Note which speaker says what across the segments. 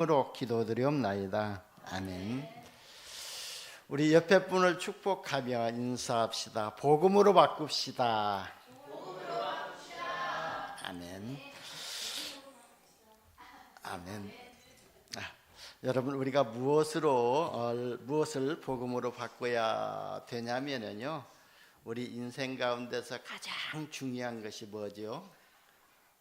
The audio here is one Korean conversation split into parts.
Speaker 1: 으로 기도드리옵나이다. 아멘. 우리 옆에 분을 축복하며 인사합시다. 복음으로 바꿉시다. 아멘. 아멘. 여러분, 우리가 무엇을 복음으로 바꿔야 되냐면요, 우리 인생 가운데서 가장 중요한 것이 뭐죠?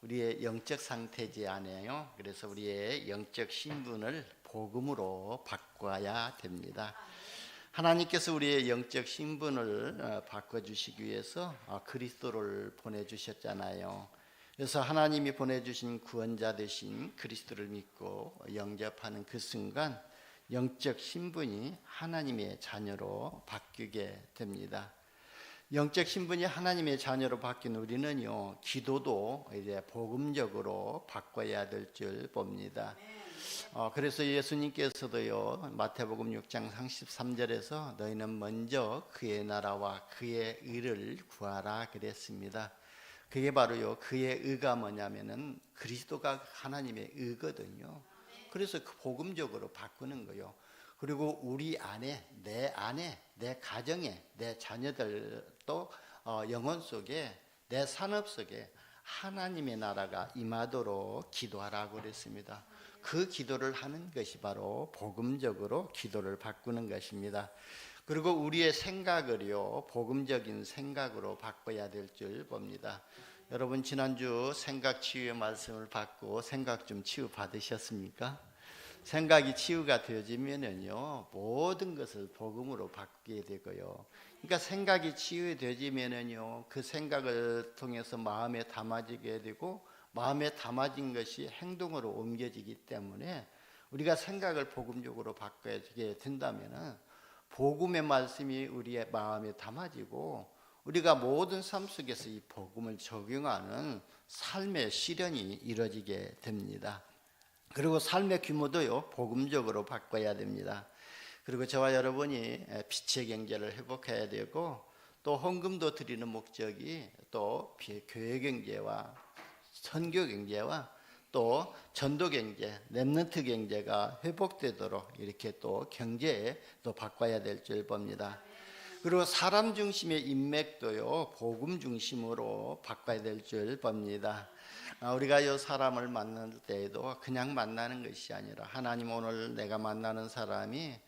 Speaker 1: 우리의 영적 상태지 않아요. 그래서 우리의 영적 신분을 복음으로 바꿔야 됩니다. 하나님께서 우리의 영적 신분을 바꿔주시기 위해서 그리스도를 보내주셨잖아요. 그래서 하나님이 보내주신 구원자 되신 그리스도를 믿고 영접하는 그 순간 영적 신분이 하나님의 자녀로 바뀌게 됩니다. 영적 신분이 하나님의 자녀로 바뀐 우리는요, 기도도 이제 복음적으로 바꿔야 될 줄 봅니다. 그래서 예수님께서도요, 마태복음 6장 33절에서 너희는 먼저 그의 나라와 그의 의를 구하라 그랬습니다. 그게 바로요, 그의 의가 뭐냐면은 그리스도가 하나님의 의거든요. 그래서 그 복음적으로 바꾸는 거요. 그리고 우리 안에, 내 가정에, 내 자녀들도 영혼 속에, 내 산업 속에 하나님의 나라가 임하도록 기도하라고 그랬습니다. 그 기도를 하는 것이 바로 복음적으로 기도를 바꾸는 것입니다. 그리고 우리의 생각을요, 복음적인 생각으로 바꿔야 될 줄 봅니다. 여러분, 지난주 생각 치유의 말씀을 받고 생각 좀 치유 받으셨습니까? 생각이 치유가 되어지면은요, 모든 것을 복음으로 바뀌게 되고요. 그러니까 생각이 치유되어지면은요, 그 생각을 통해서 마음에 담아지게 되고, 마음에 담아진 것이 행동으로 옮겨지기 때문에 우리가 생각을 복음적으로 바뀌게 된다면은 복음의 말씀이 우리의 마음에 담아지고, 우리가 모든 삶 속에서 이 복음을 적용하는 삶의 실현이 이루어지게 됩니다. 그리고 삶의 규모도요, 복음적으로 바꿔야 됩니다. 그리고 저와 여러분이 빛의 경제를 회복해야 되고, 또 헌금도 드리는 목적이 또 교회 경제와 선교 경제와 또 전도 경제, 렘넌트 경제가 회복되도록 이렇게 또 경제에 또 바꿔야 될 줄 봅니다. 그리고 사람 중심의 인맥도요, 복음 중심으로 바꿔야 될 줄 봅니다. 우리가 이 사람을 만날 때에도 그냥 만나는 것이 아니라, 하나님 오늘 내가 만나는 사람이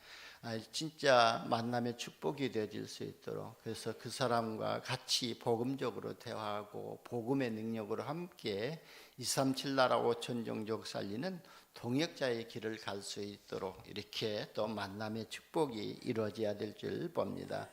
Speaker 1: 진짜 만남의 축복이 되어질 수 있도록, 그래서 그 사람과 같이 복음적으로 대화하고 복음의 능력으로 함께 237 나라 5천 종족 살리는 동역자의 길을 갈 수 있도록 이렇게 또 만남의 축복이 이루어져야 될 줄 봅니다.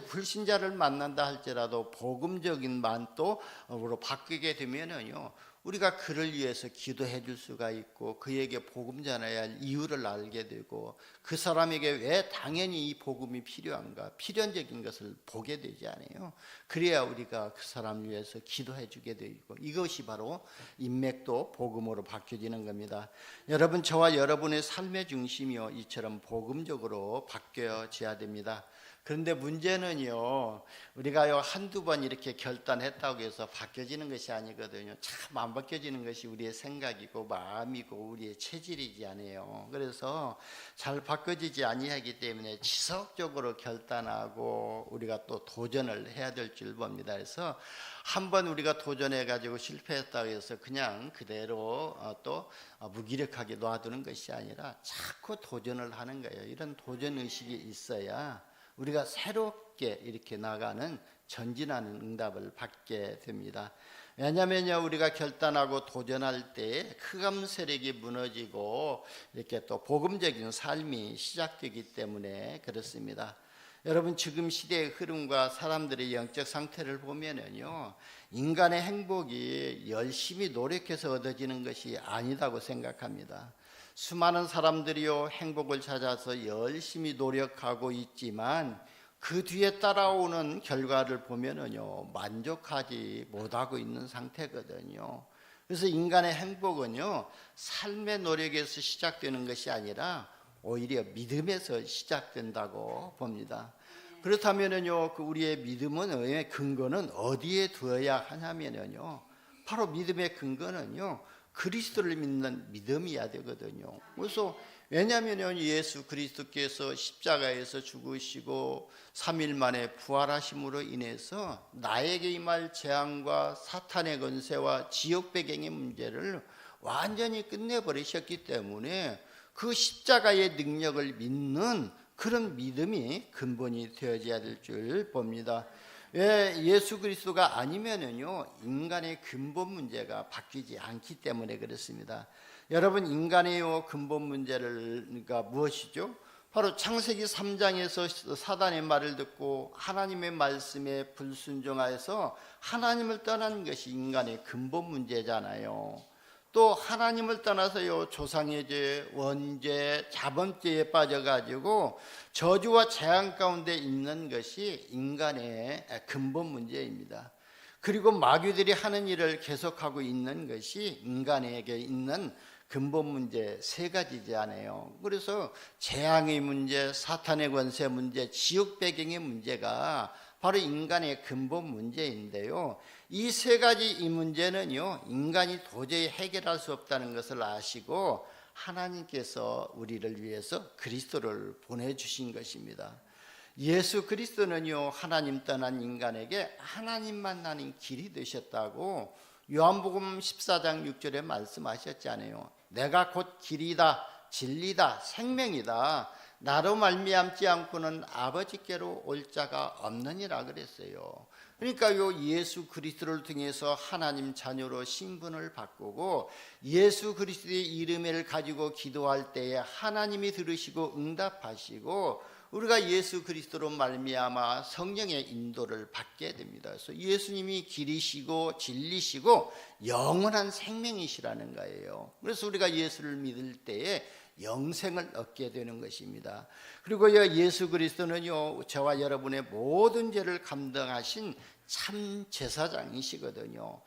Speaker 1: 불신자를 만난다 할지라도 복음적인 만도로 바뀌게 되면은요, 우리가 그를 위해서 기도해 줄 수가 있고, 그에게 복음 전해야 할 이유를 알게 되고, 그 사람에게 왜 당연히 이 복음이 필요한가, 필연적인 것을 보게 되지 않아요. 그래야 우리가 그 사람을 위해서 기도해 주게 되고, 이것이 바로 인맥도 복음으로 바뀌어지는 겁니다. 여러분, 저와 여러분의 삶의 중심이요, 이처럼 복음적으로 바뀌어져야 됩니다. 그런데 문제는요, 우리가요 한두 번 이렇게 결단했다고 해서 바뀌어지는 것이 아니거든요. 참 안 바뀌어지는 것이 우리의 생각이고 마음이고 우리의 체질이지 않아요. 그래서 잘 바뀌어지지 아니하기 때문에 지속적으로 결단하고 우리가 또 도전을 해야 될 줄 봅니다. 그래서 한번 우리가 도전해 가지고 실패했다고 해서 그냥 그대로 또 무기력하게 놔두는 것이 아니라 자꾸 도전을 하는 거예요. 이런 도전 의식이 있어야 우리가 새롭게 이렇게 나가는, 전진하는 응답을 받게 됩니다. 왜냐하면요, 우리가 결단하고 도전할 때 흑암 세력이 무너지고 이렇게 또 복음적인 삶이 시작되기 때문에 그렇습니다. 여러분, 지금 시대의 흐름과 사람들의 영적 상태를 보면은요, 인간의 행복이 열심히 노력해서 얻어지는 것이 아니다고 생각합니다. 수많은 사람들이요, 행복을 찾아서 열심히 노력하고 있지만 그 뒤에 따라오는 결과를 보면은요, 만족하지 못하고 있는 상태거든요. 그래서 인간의 행복은요, 삶의 노력에서 시작되는 것이 아니라 오히려 믿음에서 시작된다고 봅니다. 그렇다면은요, 우리의 믿음은, 근거는 어디에 두어야 하냐면요, 바로 믿음의 근거는요, 그리스도를 믿는 믿음이어야 되거든요. 그래서 왜냐하면 예수 그리스도께서 십자가에서 죽으시고 3일 만에 부활하심으로 인해서 나에게 임할 재앙과 사탄의 권세와 지옥 배경의 문제를 완전히 끝내버리셨기 때문에 그 십자가의 능력을 믿는 그런 믿음이 근본이 되어져야 될 줄 봅니다. 왜 예수 그리스도가 아니면은요 인간의 근본 문제가 바뀌지 않기 때문에 그렇습니다. 여러분, 인간의 근본 문제가 무엇이죠? 바로 창세기 3장에서 사단의 말을 듣고 하나님의 말씀에 불순종하여서 하나님을 떠난 것이 인간의 근본 문제잖아요. 또 하나님을 떠나서요 조상의 죄, 원죄, 자범죄에 빠져가지고 저주와 재앙 가운데 있는 것이 인간의 근본 문제입니다. 그리고 마귀들이 하는 일을 계속하고 있는 것이 인간에게 있는 근본 문제 세 가지잖아요. 그래서 재앙의 문제, 사탄의 권세 문제, 지옥 배경의 문제가 바로 인간의 근본 문제인데요. 이 세 가지 이 문제는요 인간이 도저히 해결할 수 없다는 것을 아시고 하나님께서 우리를 위해서 그리스도를 보내주신 것입니다. 예수 그리스도는요 하나님 떠난 인간에게 하나님 만나는 길이 되셨다고 요한복음 14장 6절에 말씀하셨잖아요. 내가 곧 길이다, 진리다, 생명이다. 나로 말미암지 않고는 아버지께로 올 자가 없느니라 그랬어요. 그러니까 예수 그리스도를 통해서 하나님 자녀로 신분을 바꾸고 예수 그리스도의 이름을 가지고 기도할 때에 하나님이 들으시고 응답하시고 우리가 예수 그리스도로 말미암아 성령의 인도를 받게 됩니다. 그래서 예수님이 길이시고 진리시고 영원한 생명이시라는 거예요. 그래서 우리가 예수를 믿을 때에 영생을 얻게 되는 것입니다. 그리고 예수 그리스도는요 저와 여러분의 모든 죄를 감당하신 참 제사장이시거든요.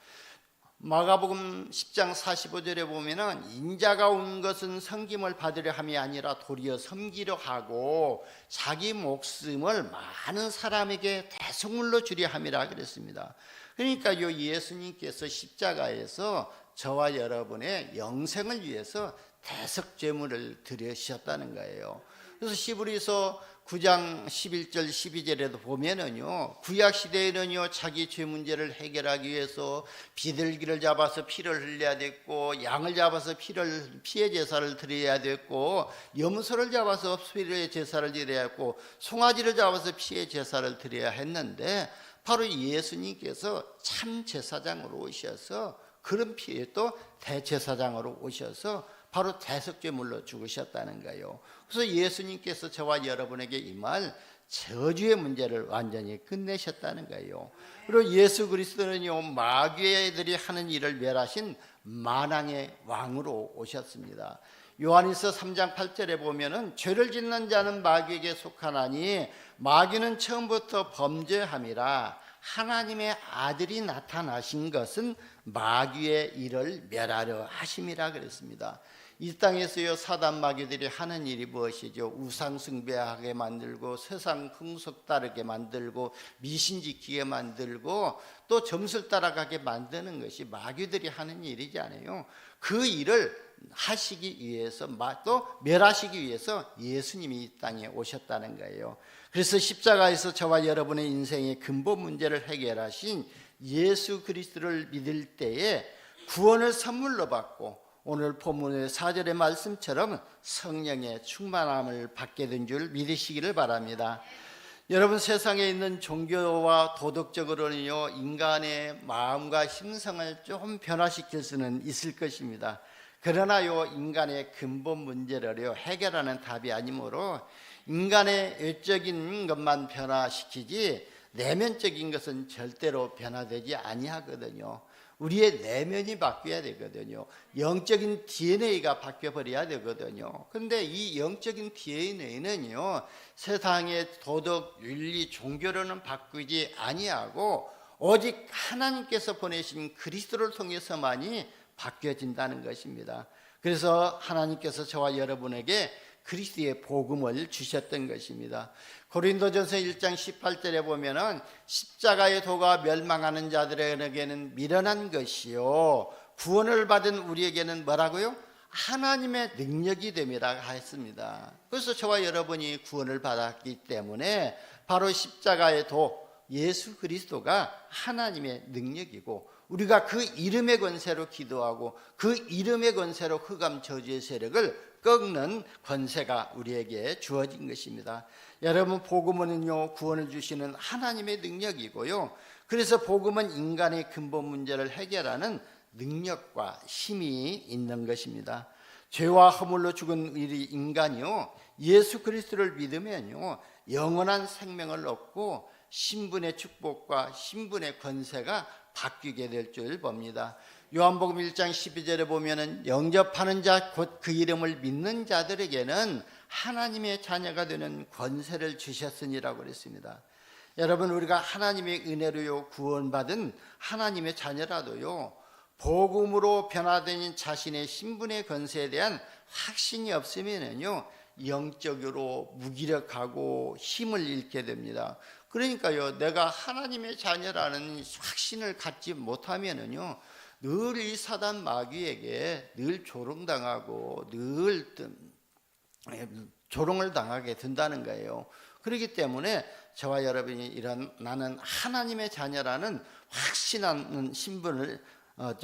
Speaker 1: 마가복음 10장 45절에 보면은 인자가 온 것은 섬김을 받으려 함이 아니라 도리어 섬기려 하고 자기 목숨을 많은 사람에게 대속물로 주려 함이라 그랬습니다. 그러니까 예수님께서 십자가에서 저와 여러분의 영생을 위해서 대속제물을 드리셨다는 거예요. 그래서 히브리서 9장 11절 12절에도 보면은요 구약 시대에는요 자기 죄 문제를 해결하기 위해서 비둘기를 잡아서 피를 흘려야 됐고 양을 잡아서 피의 제사를 드려야 됐고 염소를 잡아서 피의 제사를 드려야 했고 송아지를 잡아서 피의 제사를 드려야 했는데 바로 예수님께서 참 제사장으로 오셔서 그런 피에 또 대제사장으로 오셔서 바로 대속죄물로 죽으셨다는 거예요. 그래서 예수님께서 저와 여러분에게 임할 저주의 문제를 완전히 끝내셨다는 거예요. 그리고 예수 그리스도는요 마귀들이 하는 일을 멸하신 만왕의 왕으로 오셨습니다. 요한일서 3장 8절에 보면은 죄를 짓는 자는 마귀에게 속하나니 마귀는 처음부터 범죄함이라 하나님의 아들이 나타나신 것은 마귀의 일을 멸하려 하심이라 그랬습니다. 이 땅에서요 사단 마귀들이 하는 일이 무엇이죠? 우상 숭배하게 만들고 세상 풍속 따르게 만들고 미신 지키게 만들고 또 점술 따라가게 만드는 것이 마귀들이 하는 일이잖아요. 그 일을 하시기 위해서 또 멸하시기 위해서 예수님이 이 땅에 오셨다는 거예요. 그래서 십자가에서 저와 여러분의 인생의 근본 문제를 해결하신 예수 그리스도를 믿을 때에 구원을 선물로 받고 오늘 본문의 4절의 말씀처럼 성령의 충만함을 받게 된 줄 믿으시기를 바랍니다. 여러분, 세상에 있는 종교와 도덕적으로는요 인간의 마음과 심성을 좀 변화시킬 수는 있을 것입니다. 그러나요 인간의 근본 문제를요 해결하는 답이 아니므로 인간의 외적인 것만 변화시키지 내면적인 것은 절대로 변화되지 아니하거든요. 우리의 내면이 바뀌어야 되거든요. 영적인 DNA가 바뀌어버려야 되거든요. 그런데 이 영적인 DNA는요 세상의 도덕, 윤리, 종교로는 바꾸지 아니하고 오직 하나님께서 보내신 그리스도를 통해서만이 바뀌어진다는 것입니다. 그래서 하나님께서 저와 여러분에게 그리스도의 복음을 주셨던 것입니다. 고린도전서 1장 18절에 보면은 십자가의 도가 멸망하는 자들에게는 미련한 것이요 구원을 받은 우리에게는 뭐라고요? 하나님의 능력이 됨이라 했습니다. 그래서 저와 여러분이 구원을 받았기 때문에 바로 십자가의 도 예수 그리스도가 하나님의 능력이고, 우리가 그 이름의 권세로 기도하고 그 이름의 권세로 흑암 저주의 세력을 꺾는 권세가 우리에게 주어진 것입니다. 여러분, 복음은요 구원을 주시는 하나님의 능력이고요, 그래서 복음은 인간의 근본 문제를 해결하는 능력과 힘이 있는 것입니다. 죄와 허물로 죽은 우리 인간이요 예수 그리스도를 믿으면요 영원한 생명을 얻고 신분의 축복과 신분의 권세가 바뀌게 될 줄 봅니다. 요한복음 1장 12절에 보면은 영접하는 자 곧 그 이름을 믿는 자들에게는 하나님의 자녀가 되는 권세를 주셨으니라고 그랬습니다. 여러분, 우리가 하나님의 은혜로요 구원받은 하나님의 자녀라도요 복음으로 변화된 자신의 신분의 권세에 대한 확신이 없으면요 영적으로 무기력하고 힘을 잃게 됩니다. 그러니까요, 내가 하나님의 자녀라는 확신을 갖지 못하면요 늘 이 사단 마귀에게 늘 조롱당하고 늘 조롱을 당하게 된다는 거예요. 그렇기 때문에 저와 여러분이 이런 나는 하나님의 자녀라는 확신하는 신분을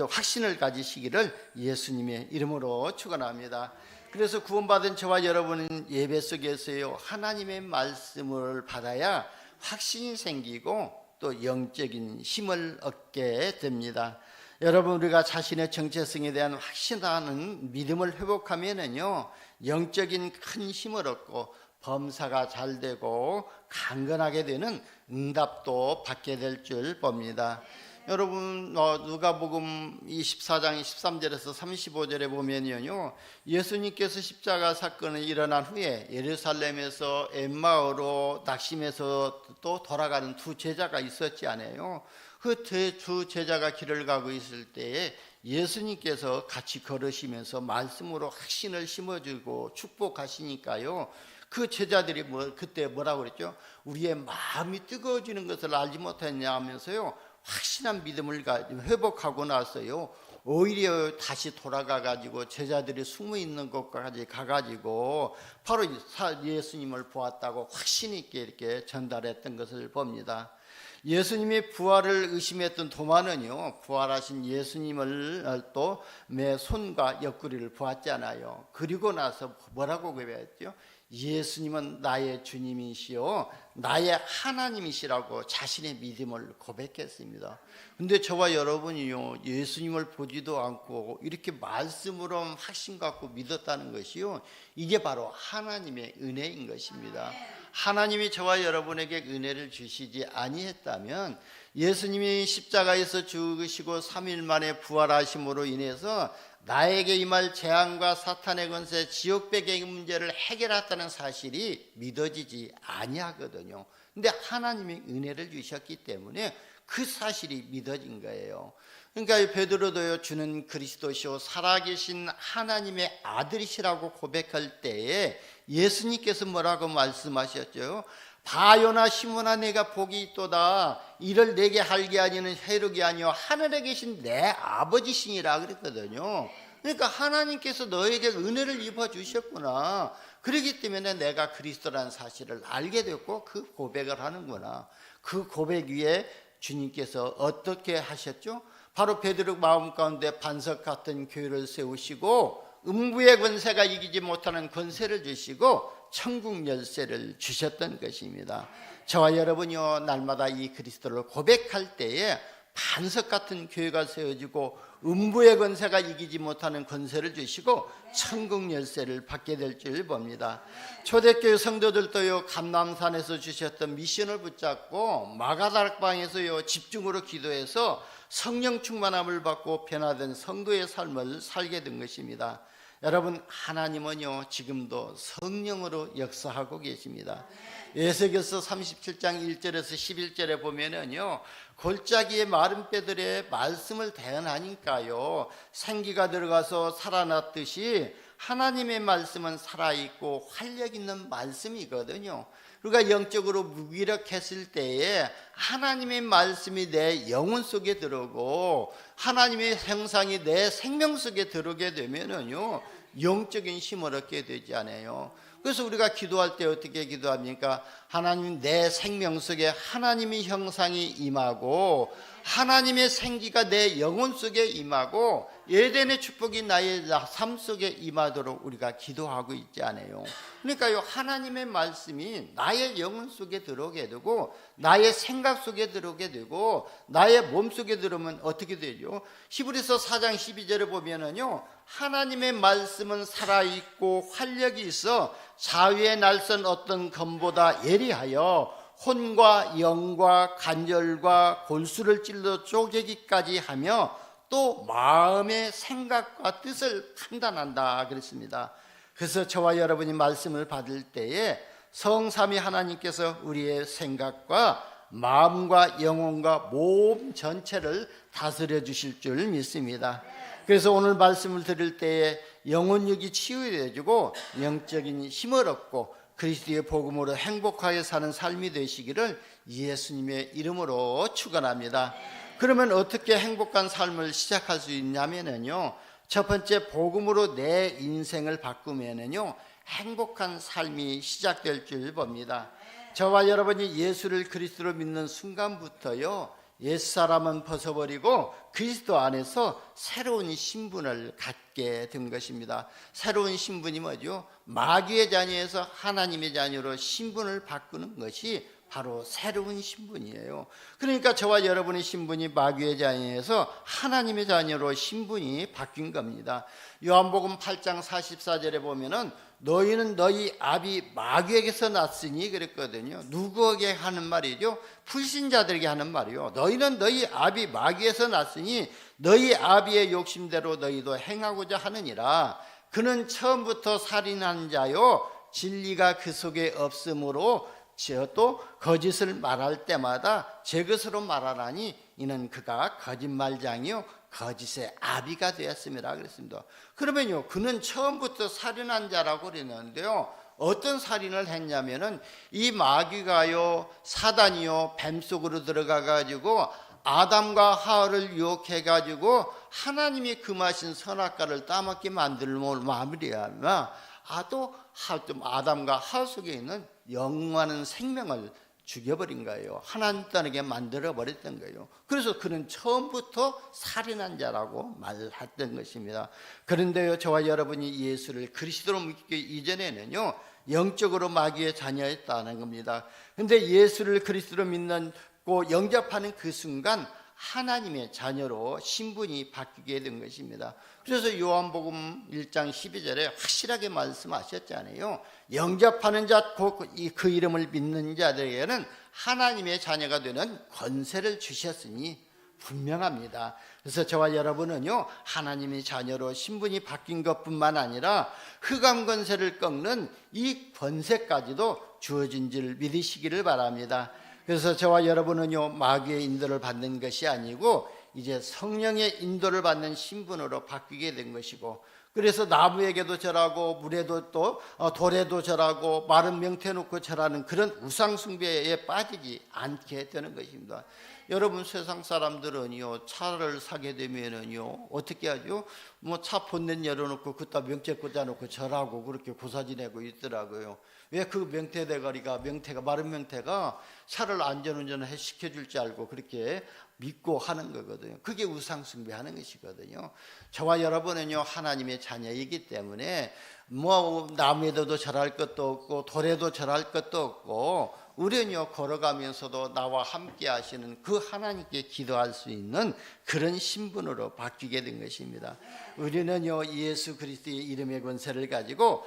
Speaker 1: 확신을 가지시기를 예수님의 이름으로 축원합니다. 그래서 구원받은 저와 여러분은 예배 속에서요 하나님의 말씀을 받아야 확신이 생기고 또 영적인 힘을 얻게 됩니다. 여러분, 우리가 자신의 정체성에 대한 확신하는 믿음을 회복하면은요 영적인 큰 힘을 얻고 범사가 잘 되고 강건하게 되는 응답도 받게 될 줄 봅니다. 여러분, 누가복음 24장 13절에서 35절에 보면요 예수님께서 십자가 사건이 일어난 후에 예루살렘에서 엠마오로 낙심해서 또 돌아가는 두 제자가 있었지 않아요? 그 두 제자가 길을 가고 있을 때에 예수님께서 같이 걸으시면서 말씀으로 확신을 심어주고 축복하시니까요 그 제자들이 그때 뭐라고 그랬죠? 우리의 마음이 뜨거워지는 것을 알지 못했냐 하면서요 확신한 믿음을 회복하고 나서요 오히려 다시 돌아가 가지고 제자들이 숨어 있는 곳까지 가 가지고 바로 예수님을 보았다고 확신 있게 이렇게 전달했던 것을 봅니다. 예수님의 부활을 의심했던 도마는요 부활하신 예수님을 또 매 손과 옆구리를 보았잖아요. 그리고 나서 뭐라고 고백했죠? 예수님은 나의 주님이시요 나의 하나님이시라고 자신의 믿음을 고백했습니다. 근데 저와 여러분이요 예수님을 보지도 않고 이렇게 말씀으로 확신 갖고 믿었다는 것이요 이게 바로 하나님의 은혜인 것입니다. 하나님이 저와 여러분에게 은혜를 주시지 아니했다면 예수님이 십자가에서 죽으시고 3일 만에 부활하심으로 인해서 나에게 임할 재앙과 사탄의 권세, 지옥배경의 문제를 해결했다는 사실이 믿어지지 아니하거든요. 근데 하나님이 은혜를 주셨기 때문에 그 사실이 믿어진 거예요. 그러니까 베드로도요 주는 그리스도시요 살아계신 하나님의 아들이시라고 고백할 때에 예수님께서 뭐라고 말씀하셨죠? 바요나 시몬아 내가 복이 있도다. 이를 내게 할게 아니는 해록이 아니요 하늘에 계신 내 아버지시니라 그랬거든요. 그러니까 하나님께서 너에게 은혜를 입어 주셨구나. 그렇기 때문에 내가 그리스도라는 사실을 알게 됐고 그 고백을 하는구나. 그 고백 위에 주님께서 어떻게 하셨죠? 바로 베드로 마음 가운데 반석 같은 교회를 세우시고 음부의 권세가 이기지 못하는 권세를 주시고 천국 열쇠를 주셨던 것입니다. 저와 여러분이요 날마다 이 그리스도를 고백할 때에 반석 같은 교회가 세워지고 음부의 권세가 이기지 못하는 권세를 주시고 천국 열쇠를 받게 될 줄 봅니다. 초대교회 성도들도요 감람산에서 주셨던 미션을 붙잡고 마가다락방에서요 집중으로 기도해서 성령 충만함을 받고 변화된 성도의 삶을 살게 된 것입니다. 여러분, 하나님은요 지금도 성령으로 역사하고 계십니다. 에스겔서 37장 1절에서 11절에 보면은요 골짜기의 마른 뼈들의 말씀을 대언하니까요 생기가 들어가서 살아났듯이 하나님의 말씀은 살아있고 활력 있는 말씀이거든요. 우리가 영적으로 무기력했을 때에 하나님의 말씀이 내 영혼 속에 들어오고 하나님의 형상이 내 생명 속에 들어오게 되면은요, 영적인 힘을 얻게 되지 않아요. 그래서 우리가 기도할 때 어떻게 기도합니까? 하나님, 내 생명 속에 하나님의 형상이 임하고 하나님의 생기가 내 영혼 속에 임하고 에덴의 축복이 나의 삶 속에 임하도록 우리가 기도하고 있지 않아요. 그러니까요, 하나님의 말씀이 나의 영혼 속에 들어오게 되고 나의 생각 속에 들어오게 되고 나의 몸 속에 들어오면 어떻게 되죠? 히브리서 4장 12절에 보면은요, 하나님의 말씀은 살아있고 활력이 있어 자위의 날선 어떤 검보다 예리하여 혼과 영과 관절과 골수를 찔러 쪼개기까지 하며 또 마음의 생각과 뜻을 판단한다 그랬습니다. 그래서 저와 여러분이 말씀을 받을 때에 성삼위 하나님께서 우리의 생각과 마음과 영혼과 몸 전체를 다스려 주실 줄 믿습니다. 그래서 오늘 말씀을 들을 때에 영혼육이 치유되어지고 영적인 힘을 얻고 그리스도의 복음으로 행복하게 사는 삶이 되시기를 예수님의 이름으로 축원합니다. 그러면 어떻게 행복한 삶을 시작할 수 있냐면요, 첫 번째, 복음으로 내 인생을 바꾸면은요, 행복한 삶이 시작될 줄 봅니다. 저와 여러분이 예수를 그리스도로 믿는 순간부터요, 옛사람은 벗어버리고 그리스도 안에서 새로운 신분을 갖게 된 것입니다. 새로운 신분이 뭐죠? 마귀의 자녀에서 하나님의 자녀로 신분을 바꾸는 것이 바로 새로운 신분이에요. 그러니까 저와 여러분의 신분이 마귀의 자녀에서 하나님의 자녀로 신분이 바뀐 겁니다. 요한복음 8장 44절에 보면은 너희는 너희 아비 마귀에게서 났으니 그랬거든요. 누구에게 하는 말이죠? 불신자들에게 하는 말이요. 너희는 너희 아비 마귀에서 났으니 너희 아비의 욕심대로 너희도 행하고자 하느니라. 그는 처음부터 살인한 자요, 진리가 그 속에 없으므로 또 거짓을 말할 때마다 제 것으로 말하라니 이는 그가 거짓말장이요 거짓의 아비가 되었습니다 그랬습니다. 그러면요, 그는 처음부터 살인한 자라고 그랬는데요, 어떤 살인을 했냐면은 이 마귀가요, 사단이요, 뱀 속으로 들어가 가지고 아담과 하와를 유혹해 가지고 하나님이 금하신 선악과를 따먹게 만들면 마무리하면 또 아담과 하와 속에 있는 영원한 생명을 죽여버린 거예요. 하나님 따르게 만들어버렸던 거예요. 그래서 그는 처음부터 살인한 자라고 말했던 것입니다. 그런데요, 저와 여러분이 예수를 그리스도로 믿기 이전에는요, 영적으로 마귀의 자녀였다는 겁니다. 그런데 예수를 그리스도로 믿고 영접하는 그 순간 하나님의 자녀로 신분이 바뀌게 된 것입니다. 그래서 요한복음 1장 12절에 확실하게 말씀하셨잖아요. 영접하는 자, 그 이름을 믿는 자들에게는 하나님의 자녀가 되는 권세를 주셨으니 분명합니다. 그래서 저와 여러분은요, 하나님의 자녀로 신분이 바뀐 것뿐만 아니라 흑암 권세를 꺾는 이 권세까지도 주어진 줄 믿으시기를 바랍니다. 그래서 저와 여러분은요, 마귀의 인도를 받는 것이 아니고 이제 성령의 인도를 받는 신분으로 바뀌게 된 것이고, 그래서 나무에게도 절하고 물에도 또 돌에도 절하고 마른 명태 놓고 절하는 그런 우상 숭배에 빠지지 않게 되는 것입니다. 여러분, 세상 사람들은요, 차를 사게 되면은요, 어떻게 하죠? 뭐 차 본넷 열어놓고 그따 명태 꽂아놓고 절하고 그렇게 고사 지내고 있더라고요. 왜? 그 명태 대가리가, 마른 명태가 차를 안전운전을 시켜줄 줄 알고 그렇게 믿고 하는 거거든요. 그게 우상숭배하는 것이거든요. 저와 여러분은요, 하나님의 자녀이기 때문에 뭐 나무에도 절할 것도 없고 돌에도 절할 것도 없고, 우리는요, 걸어가면서도 나와 함께 하시는 그 하나님께 기도할 수 있는 그런 신분으로 바뀌게 된 것입니다. 우리는요, 예수 그리스도의 이름의 권세를 가지고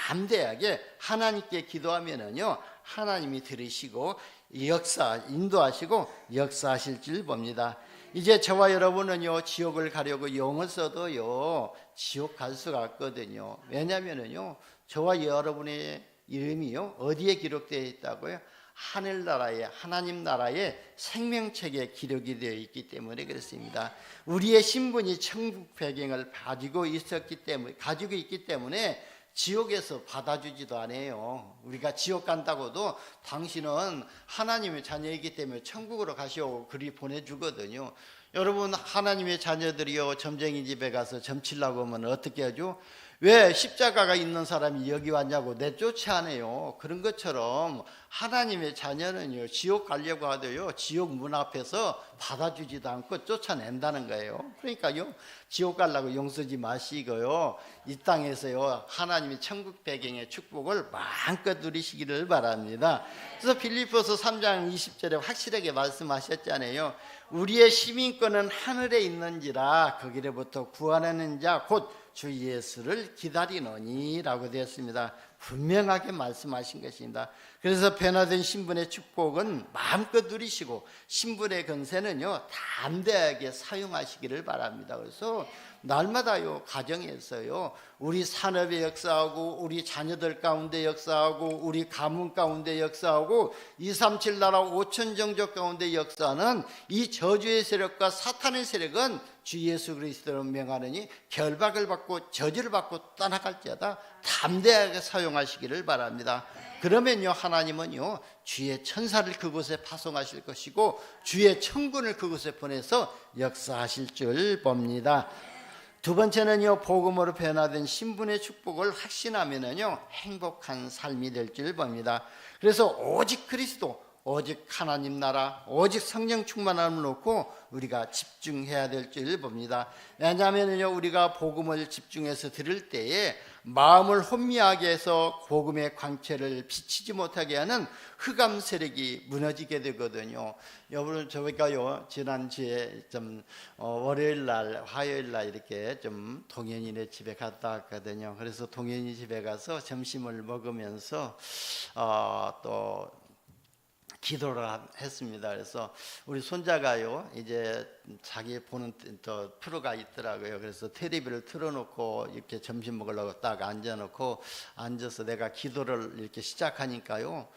Speaker 1: 담대하게 하나님께 기도하면은요, 하나님이 들으시고 인도하시고 역사하실 줄 봅니다. 이제 저와 여러분은요, 지옥을 가려고 용을 써도요, 지옥 갈 수가 없거든요. 왜냐면은요, 저와 여러분의 이름이요, 어디에 기록되어 있다고요? 하늘나라에 하나님 나라의 생명책에 기록이 되어 있기 때문에 그렇습니다. 우리의 신분이 천국 배경을 가지고 있기 때문에 지옥에서 받아주지도 않아요. 우리가 지옥 간다고도 당신은 하나님의 자녀이기 때문에 천국으로 가시오 그리 보내주거든요. 여러분, 하나님의 자녀들이요 점쟁이 집에 가서 점치려고 하면 어떻게 하죠? 왜 십자가가 있는 사람이 여기 왔냐고 내쫓지 않아요. 그런 것처럼 하나님의 자녀는요 지옥 가려고 하도요 지옥 문 앞에서 받아주지도 않고 쫓아낸다는 거예요. 그러니까요 지옥 가려고 용서지 마시고요 이 땅에서요 하나님의 천국 배경의 축복을 마음껏 누리시기를 바랍니다. 그래서 빌립보서 3장 20절에 확실하게 말씀하셨잖아요. 우리의 시민권은 하늘에 있는지라 거기로부터 구하는 자 곧 주 예수를 기다리노니 라고 되었습니다. 분명하게 말씀하신 것입니다. 그래서 변화된 신분의 축복은 마음껏 누리시고 신분의 권세는요 담대하게 사용하시기를 바랍니다. 그래서 날마다요 가정에서요 우리 산업에 역사하고 우리 자녀들 가운데 역사하고 우리 가문 가운데 역사하고 237 나라 5천 종족 가운데 역사하는 이 저주의 세력과 사탄의 세력은 주 예수 그리스도로 명하느니 결박을 받고 저주를 받고 떠나갈지어다 담대하게 사용하시기를 바랍니다. 그러면요 하나님은요 주의 천사를 그곳에 파송하실 것이고 주의 천군을 그곳에 보내서 역사하실 줄 봅니다. 두 번째는요 복음으로 변화된 신분의 축복을 확신하면은요 행복한 삶이 될 줄 봅니다. 그래서 오직 그리스도 오직 하나님 나라 오직 성령 충만함을 놓고 우리가 집중해야 될 줄 봅니다. 왜냐하면요 우리가 복음을 집중해서 들을 때에 마음을 혼미하게 해서 복음의 광채를 비치지 못하게 하는 흑암 세력이 무너지게 되거든요. 여러분 저희가요 지난주에 월요일 날 화요일 날 이렇게 좀 동현이네 집에 갔다 왔거든요. 그래서 동현이 집에 가서 점심을 먹으면서 또 기도를 했습니다. 그래서 우리 손자가요 이제 자기 보는 또 프로가 있더라고요. 그래서 텔레비를 틀어놓고 이렇게 점심 먹으려고 딱 앉아서 내가 기도를 이렇게 시작하니까요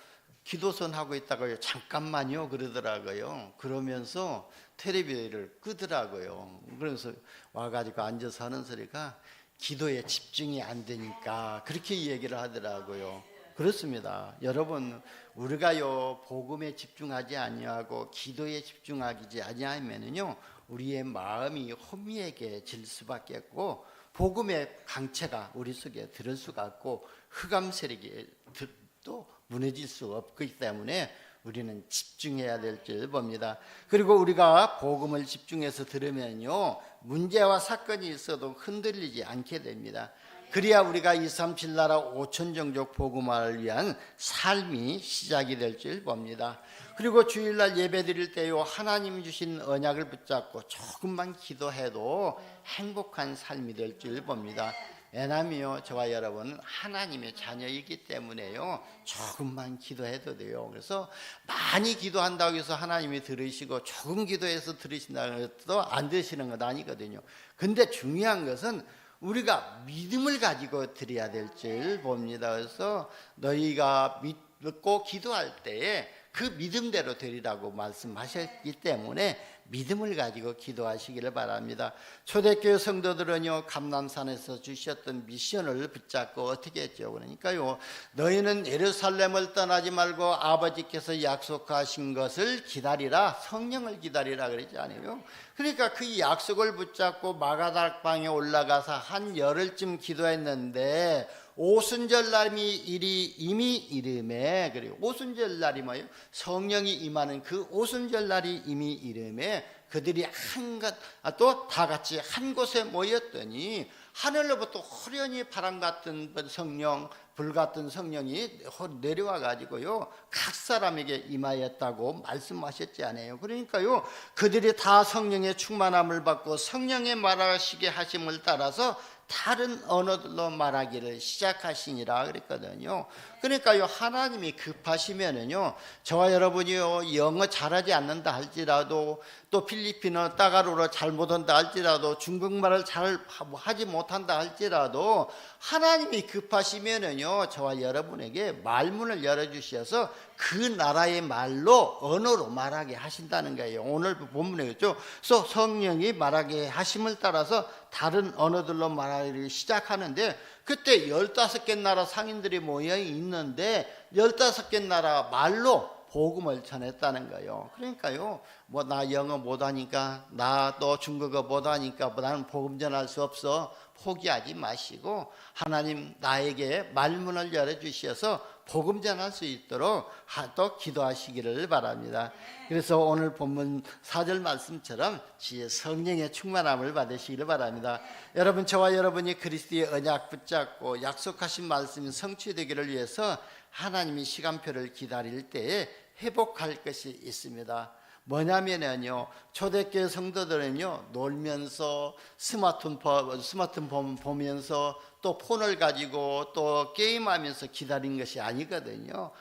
Speaker 1: 기도선 하고 있다가요 잠깐만요 그러더라고요. 그러면서 텔레비를 끄더라고요. 그래서 와가지고 앉아서 하는 소리가 기도에 집중이 안 되니까 그렇게 얘기를 하더라고요. 그렇습니다. 여러분 우리가요 복음에 집중하지 아니하고 기도에 집중하지 아니하면은요 우리의 마음이 혼미해질 수밖에 없고 복음의 강체가 우리 속에 들을 수가 없고 흑암 세력이 또 무너질 수 없기 때문에 우리는 집중해야 될 줄 봅니다. 그리고 우리가 복음을 집중해서 들으면요 문제와 사건이 있어도 흔들리지 않게 됩니다. 그래야 우리가 237 나라 5천 종족 복음화를 위한 삶이 시작이 될 줄 봅니다. 그리고 주일날 예배 드릴 때요 하나님 주신 언약을 붙잡고 조금만 기도해도 행복한 삶이 될 줄 봅니다. 왜냐하면요 저와 여러분은 하나님의 자녀이기 때문에요 조금만 기도해도 돼요. 그래서 많이 기도한다고 해서 하나님이 들으시고 조금 기도해서 들으신다고 해도 안 들으시는 건 아니거든요. 근데 중요한 것은 우리가 믿음을 가지고 드려야 될 줄 봅니다. 그래서 너희가 믿고 기도할 때에 그 믿음대로 되리라고 말씀하셨기 때문에 믿음을 가지고 기도하시기를 바랍니다. 초대교회 성도들은요 감람산에서 주셨던 미션을 붙잡고 어떻게 했죠? 그러니까요 너희는 예루살렘을 떠나지 말고 아버지께서 약속하신 것을 기다리라 성령을 기다리라 그러지 않아요? 그러니까 그 약속을 붙잡고 마가다락방에 올라가서 한 열흘쯤 기도했는데 오순절 날이 이미 이름에 그리고 오순절 날이 뭐예요? 성령이 임하는 그 오순절 날이 이미 이름에 그들이 또 다 같이 한 곳에 모였더니 하늘로부터 호련히 바람 같은 성령 불 같은 성령이 내려와 가지고요 각 사람에게 임하였다고 말씀하셨지 않아요? 그러니까요 그들이 다 성령의 충만함을 받고 성령의 말하시게 하심을 따라서 다른 언어들로 말하기를 시작하시니라 그랬거든요. 그러니까요 하나님이 급하시면은요 저와 여러분이요 영어 잘하지 않는다 할지라도 또 필리핀어 따가로로 잘 못한다 할지라도 중국말을 잘 하지 못한다 할지라도 하나님이 급하시면은요 저와 여러분에게 말문을 열어주셔서 그 나라의 말로 언어로 말하게 하신다는 거예요. 오늘 본문에 있죠. 그래서 성령이 말하게 하심을 따라서 다른 언어들로 말하기 시작하는데 그때 15개 나라 상인들이 모여 있는데 15개 나라 말로 복음을 전했다는 거예요. 그러니까요, 뭐 나 영어 못하니까, 나 또 중국어 못하니까 나는 복음 전할 수 없어. 포기하지 마시고 하나님 나에게 말문을 열어주셔서 복음 전할 수 있도록 또 기도하시기를 바랍니다. 그래서 오늘 본문 4절 말씀처럼 지혜 성령의 충만함을 받으시기를 바랍니다. 여러분, 저와 여러분이 그리스도의 언약 붙잡고 약속하신 말씀이 성취되기를 위해서 하나님이 시간표를 기다릴 때에 회복할 것이 있습니다. 뭐냐면요, 초대교회 성도들은요 놀면서 스마트폰 보면서 또 폰을 가지고 또 게임하면서 기다린 것이 아니거든요.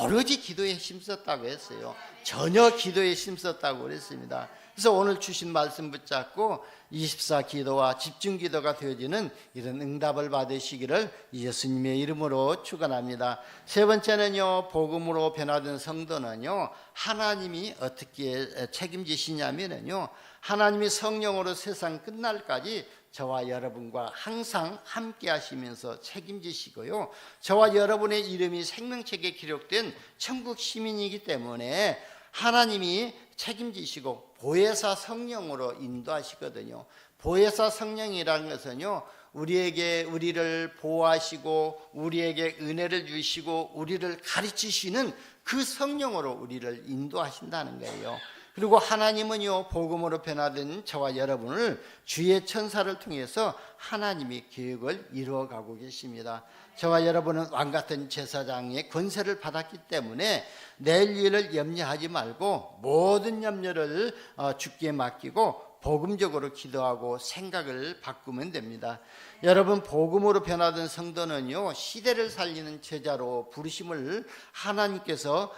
Speaker 1: 오로지 기도에 힘썼다고 했어요. 전혀 기도에 힘썼다고 그랬습니다. 그래서 오늘 주신 말씀 붙잡고 24 기도와 집중 기도가 되어지는 이런 응답을 받으시기를 예수님의 이름으로 축원합니다. 세 번째는요, 복음으로 변화된 성도는요 하나님이 어떻게 책임지시냐면요, 하나님이 성령으로 세상 끝날까지 저와 여러분과 항상 함께 하시면서 책임지시고요, 저와 여러분의 이름이 생명책에 기록된 천국 시민이기 때문에 하나님이 책임지시고 보혜사 성령으로 인도하시거든요. 보혜사 성령이라는 것은요, 우리를 보호하시고 우리에게 은혜를 주시고 우리를 가르치시는 그 성령으로 우리를 인도하신다는 거예요. 그리고 하나님은요 복음으로 변화된 저와 여러분을 주의 천사를 통해서 하나님이 계획을 이루어가고 계십니다. 저와 여러분은 왕같은 제사장의 권세를 받았기 때문에 내일 일을 염려하지 말고 모든 염려를 주께 맡기고 복음적으로 기도하고 생각을 바꾸면 됩니다. 여러분, 복음으로 변화된 성도는요 시대를 살리는 제자로 부르심을 하나님께서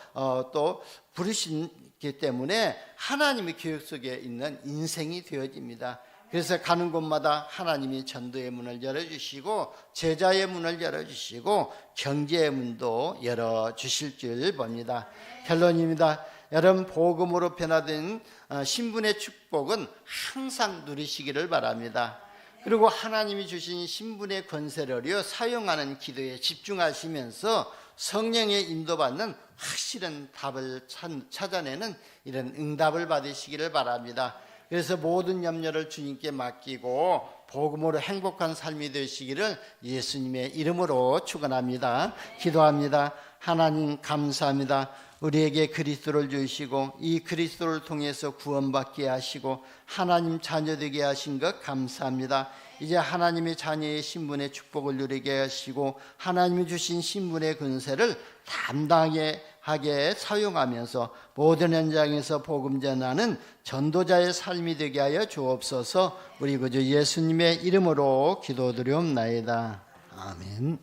Speaker 1: 또 부르시기 때문에 하나님의 계획 속에 있는 인생이 되어집니다. 그래서 가는 곳마다 하나님이 전도의 문을 열어주시고 제자의 문을 열어주시고 경제의 문도 열어주실 줄 봅니다. 결론입니다. 여러분, 복음으로 변화된 신분의 축복은 항상 누리시기를 바랍니다. 그리고 하나님이 주신 신분의 권세를 사용하는 기도에 집중하시면서 성령의 인도받는 확실한 답을 찾아내는 이런 응답을 받으시기를 바랍니다. 그래서 모든 염려를 주님께 맡기고 복음으로 행복한 삶이 되시기를 예수님의 이름으로 축원합니다. 기도합니다. 하나님 감사합니다. 우리에게 그리스도를 주시고 이 그리스도를 통해서 구원받게 하시고 하나님 자녀되게 하신 것 감사합니다. 이제 하나님의 자녀의 신분의 축복을 누리게 하시고 하나님이 주신 신분의 권세를 담당하게 사용하면서 모든 현장에서 복음 전하는 전도자의 삶이 되게 하여 주옵소서. 우리 구주 예수님의 이름으로 기도드리옵나이다. 아멘.